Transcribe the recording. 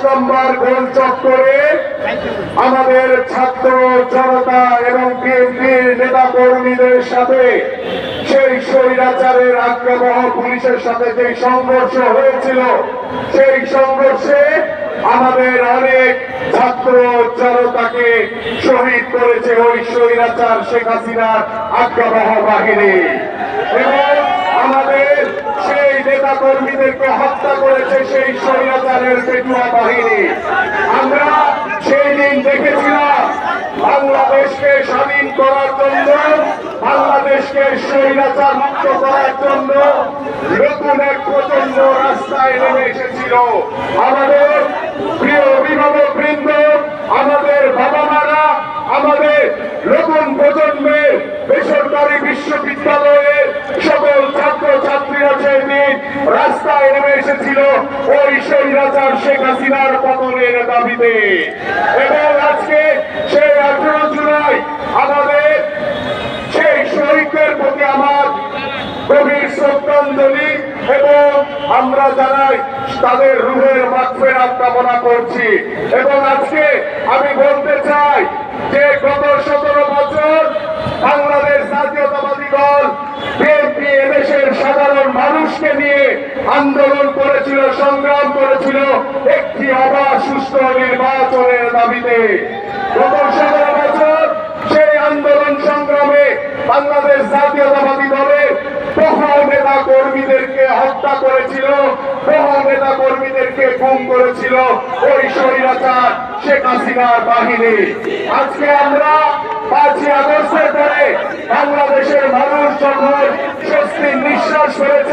নম্বর গোল চত্বরে আমাদের ছাত্র জনতা এবং বিএনপির নেতা কর্মীদের সাথে সেই স্বৈরাচারের আক্রমণ পুলিশের সাথে যে সংঘর্ষ হয়েছিল, সেই সংঘর্ষে আমাদের অনেক ছাত্র জনতাকে শহীদ করেছে ওই স্বৈরাচার শেখ হাসিনার আজ্ঞাবহ বাহিনী, এবং আমাদের সেই নেতা কর্মীদেরকে হত্যা করেছে সেই স্বৈরাচারের পেটুয়া বাহিনী। আমরা সেই দিন দেখেছিলাম বাংলাদেশকে স্বাধীন করার জন্য, বাংলাদেশকে স্বৈরাচার মুক্ত করার জন্য নতুন এক প্রচন্ড রাস্তায় নেমে এসেছিল আমাদের প্রিয় অভিভাবক বৃন্দ, আমাদের বাবা মারা, আমাদের নতুন প্রজন্মের বেসরকারি বিশ্ববিদ্যালয়ের সকল ছাত্র ছাত্রীরা সেদিন রাস্তায় নেমে এসেছিল ওই স্বৈরাচার শেখ হাসিনার পতনের দাবিতে। এবং আজকে সেই 18 জুলাই আমাদের সেই শহীদদের প্রতি আমার গভীর শ্রদ্ধাঞ্জলি, এবং আমরা জানাই তাদের রুহের মাগফিরাত কামনা করছি। এবং আজকে আমি বলতে চাই যে গত 17 বছর বাংলাদেশ জাতীয়তাবাদী দল বিএনপি এদেশের সাধারণ মানুষকে নিয়ে আন্দোলন করেছিল, সংগ্রাম করেছিল একটি অবাধ সুষ্ঠু নির্বাচনের দাবিতে। গত 17 বছর সেই আন্দোলন সংগ্রামে বাংলাদেশ জাতীয়তাবাদী দলের বহু নেতা কর্মীদেরকে হত্যা করেছিল, বহু নেতা কর্মীদেরকে গুম করেছিল ওই স্বৈরাচার শেখ হাসিনার বাহিনী। আজকে আমরা 5ই আগস্টের পরে বাংলাদেশের মানুষ যখন স্বস্তির নিঃশ্বাস ফেলেছে,